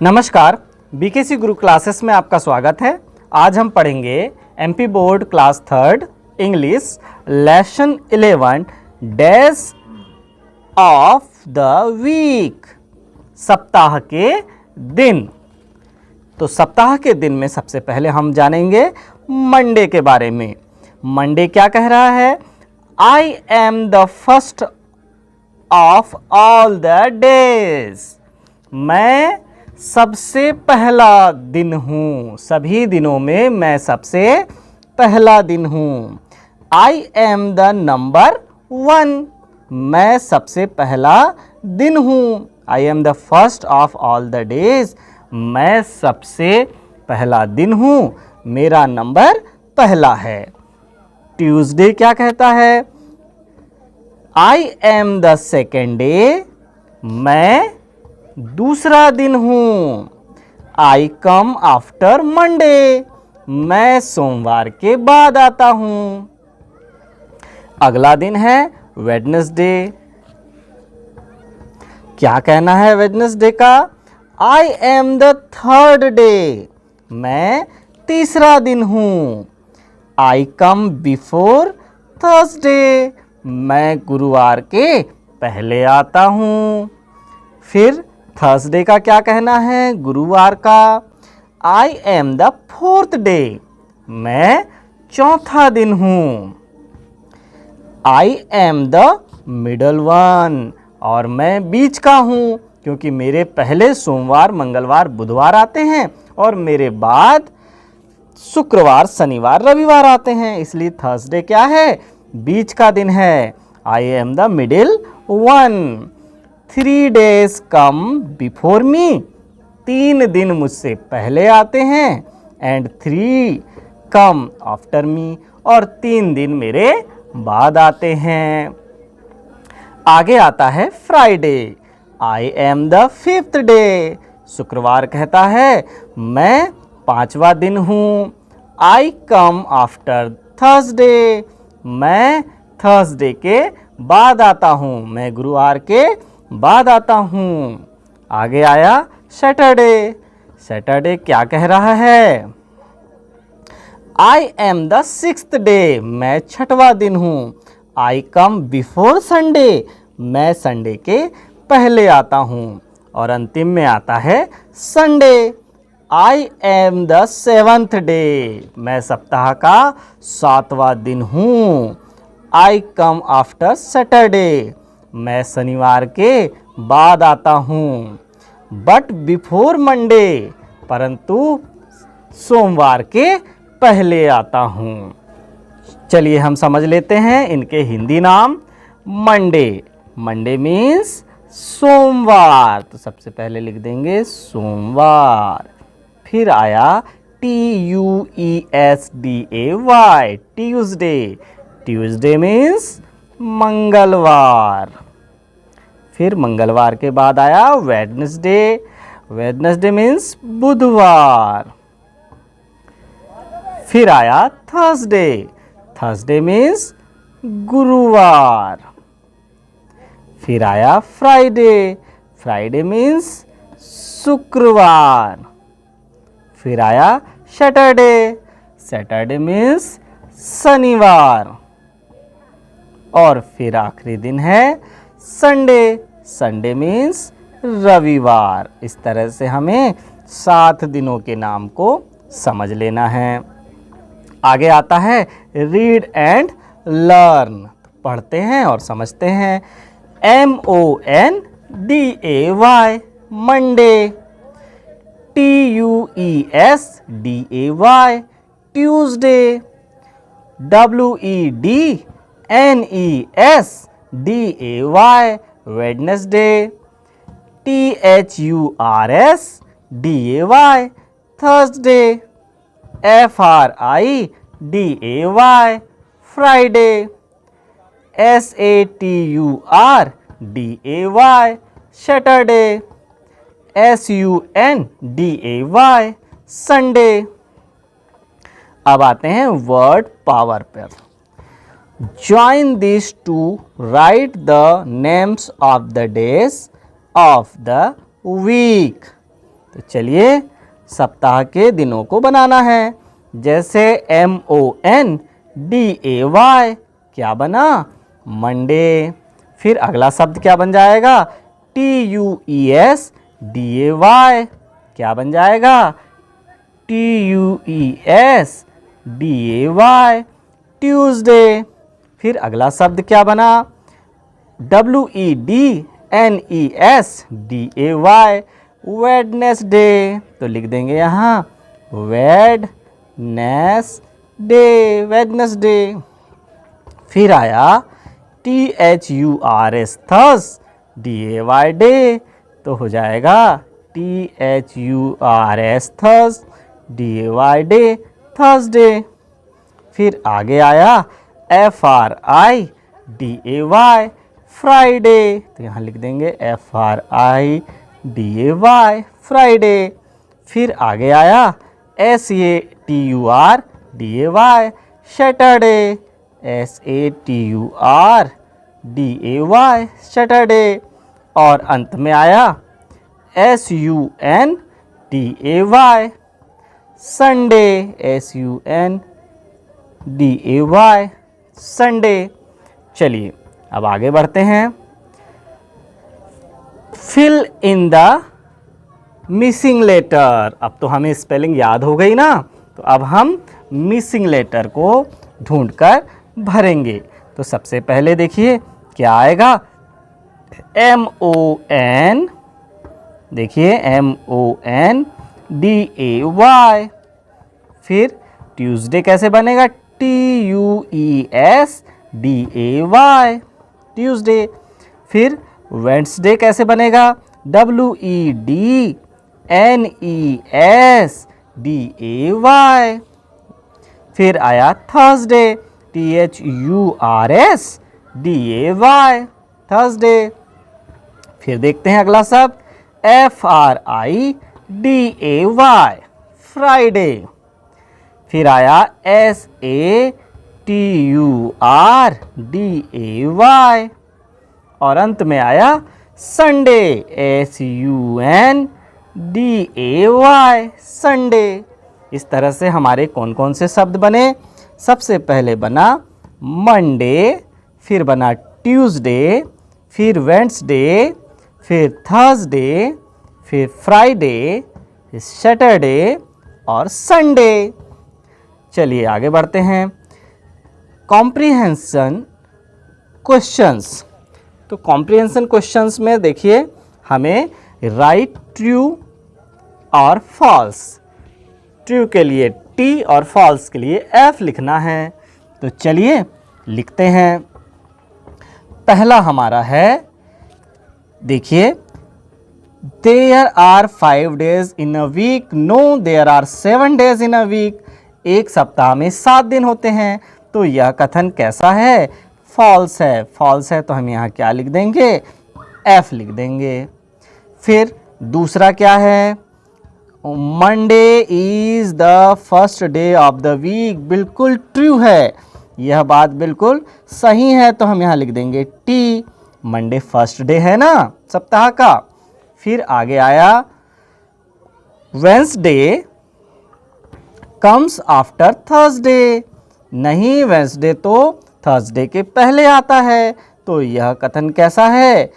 नमस्कार, बीकेसी गुरु क्लासेस में आपका स्वागत है। आज हम पढ़ेंगे MP board class third English lesson 11 days of the week, सप्ताह के दिन। तो सप्ताह के दिन में सबसे पहले हम जानेंगे मंडे के बारे में। मंडे क्या कह रहा है? I am the first of all the days. मैं सबसे पहला दिन हूँ, सभी दिनों में मैं सबसे पहला दिन हूँ। आई एम द नंबर 1, मैं सबसे पहला दिन हूँ। I am the first of all the days, मैं सबसे पहला दिन हूँ, मेरा नंबर पहला है। ट्यूसडे क्या कहता है? I am the second day, मैं दूसरा दिन हूँ। आई कम आफ्टर मंडे, मैं सोमवार के बाद आता हूँ। अगला दिन है वेडनेसडे। क्या कहना है वेडनेसडे का? I am the third day, मैं तीसरा दिन हूँ। आई कम बिफोर थर्सडे, मैं गुरुवार के पहले आता हूँ। फिर थर्सडे का क्या कहना है? गुरुवार का। I am the fourth day, मैं चौथा दिन हूँ। I am the middle one, और मैं बीच का हूँ, क्योंकि मेरे पहले सोमवार, मंगलवार, बुधवार आते हैं और मेरे बाद शुक्रवार, शनिवार, रविवार आते हैं, इसलिए थर्सडे क्या है? बीच का दिन है। I am the middle one. 3 days come before me, 3 दिन मुझसे पहले आते हैं। एंड 3 कम आफ्टर मी, और 3 दिन मेरे बाद आते हैं। आगे आता है Friday. I am the fifth day, शुक्रवार कहता है मैं पांचवा दिन हूँ। आई कम आफ्टर थर्सडे, मैं थर्सडे के बाद आता हूँ, मैं गुरुवार के बाद आता हूँ। आगे आया सैटरडे। सैटरडे क्या कह रहा है? I am the sixth day, मैं छठवां दिन हूँ। आई कम बिफोर संडे, मैं संडे के पहले आता हूँ। और अंतिम में आता है Sunday. I am the seventh day, मैं सप्ताह का 7वां दिन हूँ। आई कम आफ्टर सैटरडे, मैं शनिवार के बाद आता हूँ। बट बिफोर मंडे, परंतु सोमवार के पहले आता हूँ। चलिए हम समझ लेते हैं इनके हिंदी नाम। मंडे, मंडे मीन्स सोमवार, तो सबसे पहले लिख देंगे सोमवार। फिर आया TUESDAY, ट्यूसडे। ट्यूसडे मीन्स मंगलवार। फिर मंगलवार के बाद आया वेडनेसडे। वेडनेसडे मीन्स बुधवार। फिर आया थर्सडे। थर्सडे मीन्स गुरुवार। फिर आया फ्राइडे। फ्राइडे मीन्स शुक्रवार। फिर आया सैटरडे। सैटरडे मीन्स शनिवार। और फिर आखिरी दिन है संडे। संडे मीन्स रविवार। इस तरह से हमें 7 दिनों के नाम को समझ लेना है। आगे आता है रीड एंड लर्न। पढ़ते हैं और समझते हैं। MONDAY, Monday. TUESDAY, Tuesday. WEDNESDAY, Wednesday. THURSDAY, Thursday. FRIDAY, Friday. SATURDAY, Saturday. SUNDAY, Sunday. अब आते हैं वर्ड पावर पर। Join these to write the names of the days of the week. तो चलिए सप्ताह के दिनों को बनाना है। जैसे MONDAY क्या बना? मंडे। फिर अगला शब्द क्या बन जाएगा? TUESDAY क्या बन जाएगा? TUESDAY Tuesday. फिर अगला शब्द क्या बना? WEDNESDAY Wednesday. तो लिख देंगे यहाँ वेडनेसडे, वेडनेसडे। फिर आया THURS DAY डे, तो हो जाएगा THURS DAY डे, थर्सडे। फिर आगे आया FRIDAY फ्राइडे, तो यहाँ लिख देंगे FRIDAY फ्राइडे। फिर आगे आया SATURDAY सैटरडे, SATURDAY सैटरडे। और अंत में आया SUNDAY संडे, SUNDAY संडे। चलिए अब आगे बढ़ते हैं। Fill in the missing letter. अब तो हमें स्पेलिंग याद हो गई ना, तो अब हम मिसिंग लेटर को ढूंढकर भरेंगे। तो सबसे पहले देखिए क्या आएगा? MON, देखिए MONDAY। फिर ट्यूसडे कैसे बनेगा? TUESDAY Tuesday. फिर वेडनेसडे कैसे बनेगा? WEDNESDAY। फिर आया थर्सडे, THURSDAY थर्सडे। फिर देखते हैं अगला शब्द FRIDAY फ्राइडे। फिर आया SATURDAY और अंत में आया संडे, SUNDAY संडे। इस तरह से हमारे कौन कौन से शब्द बने? सबसे पहले बना मंडे, फिर बना ट्यूसडे, फिर वेडनेसडे, फिर थर्सडे, फिर फ्राइडे, फिर सैटरडे और संडे। चलिए आगे बढ़ते हैं। Comprehension questions. तो कॉम्प्रिहेंशन क्वेश्चंस में देखिए हमें राइट ट्रू और फॉल्स, ट्रू के लिए T और फॉल्स के लिए F लिखना है। तो चलिए लिखते हैं। पहला हमारा है, देखिए there are 5 days in a week, no there are 7 days in a week. एक सप्ताह में 7 दिन होते हैं। तो यह कथन कैसा है? फॉल्स है। फॉल्स है तो हम यहाँ क्या लिख देंगे? F लिख देंगे। फिर दूसरा क्या है? Monday is the first day of the week, बिल्कुल ट्रू है, यह बात बिल्कुल सही है, तो हम यहाँ लिख देंगे T, मंडे फर्स्ट डे है ना सप्ताह का। फिर आगे आया वेडनेसडे कम्स आफ्टर थर्सडे, नहीं वेडनेसडे तो थर्सडे के पहले आता है, तो यह कथन कैसा है?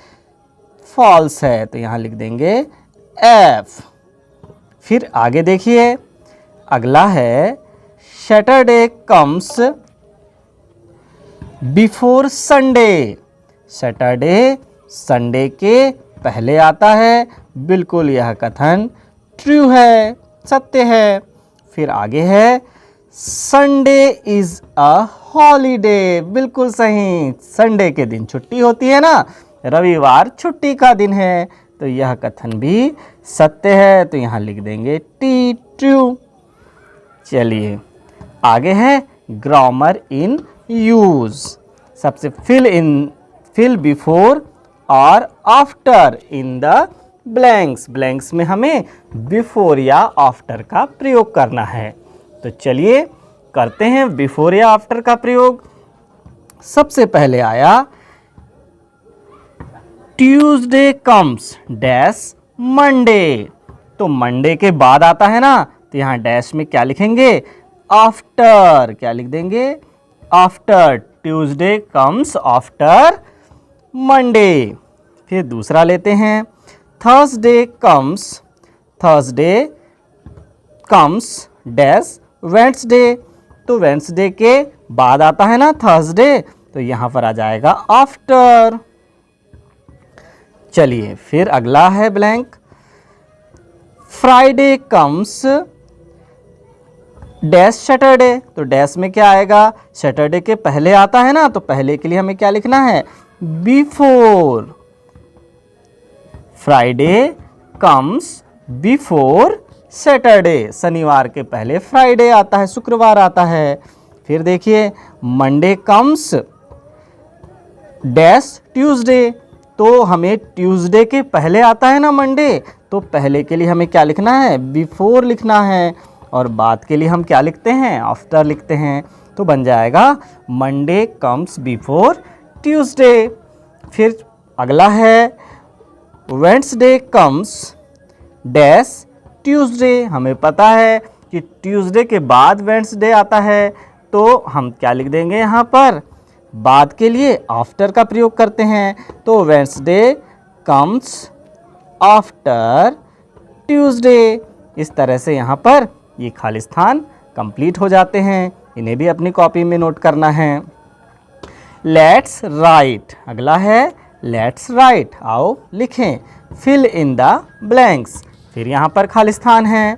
फॉल्स है, तो यहाँ लिख देंगे F। फिर आगे देखिए अगला है Saturday comes before Sunday, Saturday Sunday के पहले आता है, बिल्कुल यह कथन ट्रू है, सत्य है। फिर आगे है संडे इज अ हॉलीडे, बिल्कुल सही, संडे के दिन छुट्टी होती है ना, रविवार छुट्टी का दिन है, तो यह कथन भी सत्य है, तो यहाँ लिख देंगे टी, ट्रू। चलिए आगे है ग्रामर इन यूज। सबसे फिल बिफोर और after in the blanks, blanks में हमें बिफोर या आफ्टर का प्रयोग करना है। तो चलिए करते हैं बिफोर या आफ्टर का प्रयोग। सबसे पहले आया ट्यूसडे कम्स डैश मंडे, तो मंडे के बाद आता है ना, तो यहाँ डैश में क्या लिखेंगे, आफ्टर, क्या लिख देंगे, after, Tuesday comes after Monday. फिर दूसरा लेते हैं, थर्सडे कम्स डैश वेडनेसडे, तो वेडनेसडे के बाद आता है ना थर्सडे, तो यहाँ पर आ जाएगा आफ्टर। चलिए फिर अगला है blank, Friday comes dash Saturday, तो डैश में क्या आएगा, सैटरडे के पहले आता है ना, तो पहले के लिए हमें क्या लिखना है, before. Friday comes before Saturday, शनिवार के पहले फ्राइडे आता है, शुक्रवार आता है। फिर देखिए, मंडे कम्स डैश ट्यूसडे, तो हमें ट्यूसडे के पहले आता है ना मंडे, तो पहले के लिए हमें क्या लिखना है, बिफोर लिखना है, और बाद के लिए हम क्या लिखते हैं, आफ्टर लिखते हैं। तो बन जाएगा मंडे कम्स बिफोर ट्यूसडे। फिर अगला है, वेडनेसडे कम्स डैश ट्यूसडे, हमें पता है कि ट्यूसडे के बाद वेडनेसडे आता है, तो हम क्या लिख देंगे, यहाँ पर बाद के लिए आफ्टर का प्रयोग करते हैं, तो वेडनेसडे कम्स आफ्टर ट्यूसडे। इस तरह से यहाँ पर ये खाली स्थान कंप्लीट हो जाते हैं, इन्हें भी अपनी कॉपी में नोट करना है। लेट्स राइट, अगला है लेट्स राइट, आओ लिखें, फिल इन द ब्लैंक्स, फिर यहाँ पर खाली स्थान है,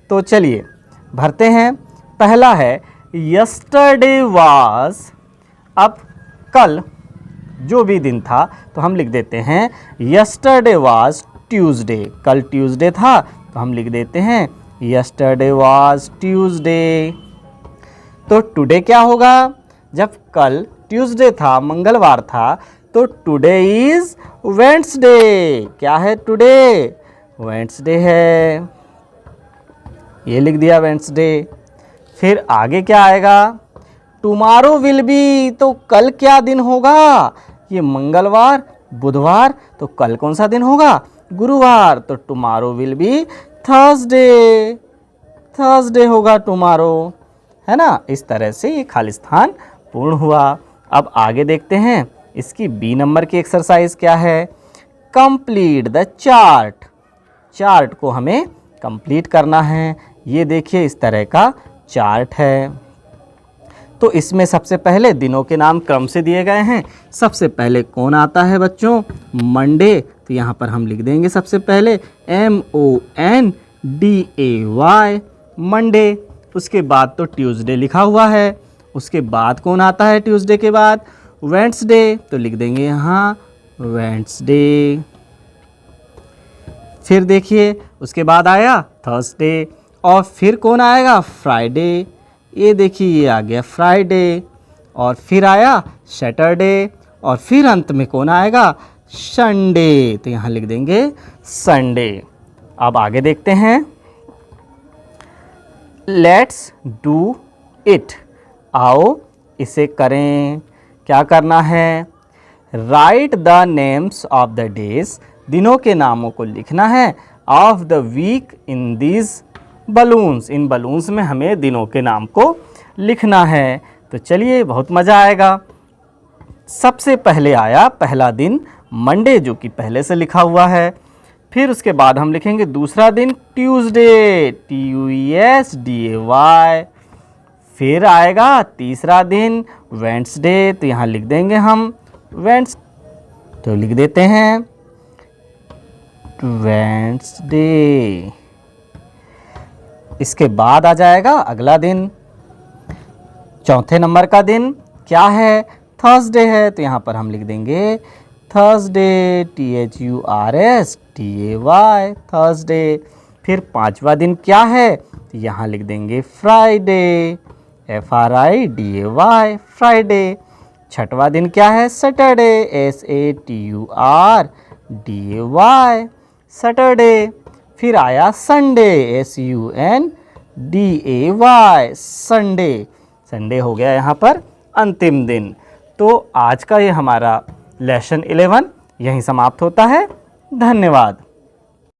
तो चलिए भरते हैं। पहला है यस्टरडे वाज, अब कल जो भी दिन था तो हम लिख देते हैं यस्टरडे वाज ट्यूसडे, कल ट्यूसडे था तो हम लिख देते हैं यस्टरडे वाज ट्यूसडे। तो टुडे क्या होगा, जब कल ट्यूसडे था, मंगलवार था, तो टुडे इज वेडनेसडे, क्या है टुडे, वेडनेसडे है, ये लिख दिया वेडनेसडे। फिर आगे क्या आएगा, टुमारो विल बी, तो कल क्या दिन होगा, ये मंगलवार बुधवार, तो कल कौन सा दिन होगा, गुरुवार, तो tomorrow will be Thursday, Thursday होगा टुमारो, है ना। इस तरह से ये खाली स्थान पूर्ण हुआ। अब आगे देखते हैं इसकी बी नंबर की एक्सरसाइज क्या है, कंप्लीट द चार्ट, चार्ट को हमें कंप्लीट करना है। ये देखिए इस तरह का चार्ट है, तो इसमें सबसे पहले दिनों के नाम क्रम से दिए गए हैं। सबसे पहले कौन आता है बच्चों, मंडे, तो यहाँ पर हम लिख देंगे सबसे पहले MONDAY, मंडे। उसके बाद तो ट्यूसडे लिखा हुआ है, उसके बाद कौन आता है ट्यूसडे के बाद, वेडनेसडे, तो लिख देंगे यहाँ वेडनेसडे। फिर देखिए उसके बाद आया थर्सडे, और फिर कौन आएगा, फ्राइडे, ये देखिए ये आ गया फ्राइडे, और फिर आया सैटरडे, और फिर अंत में कौन आएगा, संडे, तो यहाँ लिख देंगे संडे। अब आगे देखते हैं, लेट्स डू इट, आओ इसे करें। क्या करना है, write the names of the days, दिनों के नामों को लिखना है, of the week in these balloons, इन बलून्स में हमें दिनों के नाम को लिखना है। तो चलिए बहुत मज़ा आएगा। सबसे पहले आया पहला दिन मंडे, जो कि पहले से लिखा हुआ है। फिर उसके बाद हम लिखेंगे दूसरा दिन ट्यूसडे, TUSDAY। फिर आएगा तीसरा दिन वेडनेसडे, तो यहाँ लिख देंगे हम वेडनेस, तो लिख देते हैं वेडनेसडे। इसके बाद आ जाएगा अगला दिन, चौथे नंबर का दिन क्या है, थर्सडे है, तो यहाँ पर हम लिख देंगे थर्सडे, THURSDAY, थर्सडे। फिर पांचवा दिन क्या है, तो यहाँ लिख देंगे फ्राइडे, FRIDAY, फ्राइडे। छठवा दिन क्या है, सैटरडे, SATURDAY, सैटरडे। फिर आया संडे, SUNDAY, संडे, संडे हो गया यहाँ पर अंतिम दिन। तो आज का ये हमारा लेसन 11 यहीं समाप्त होता है। धन्यवाद।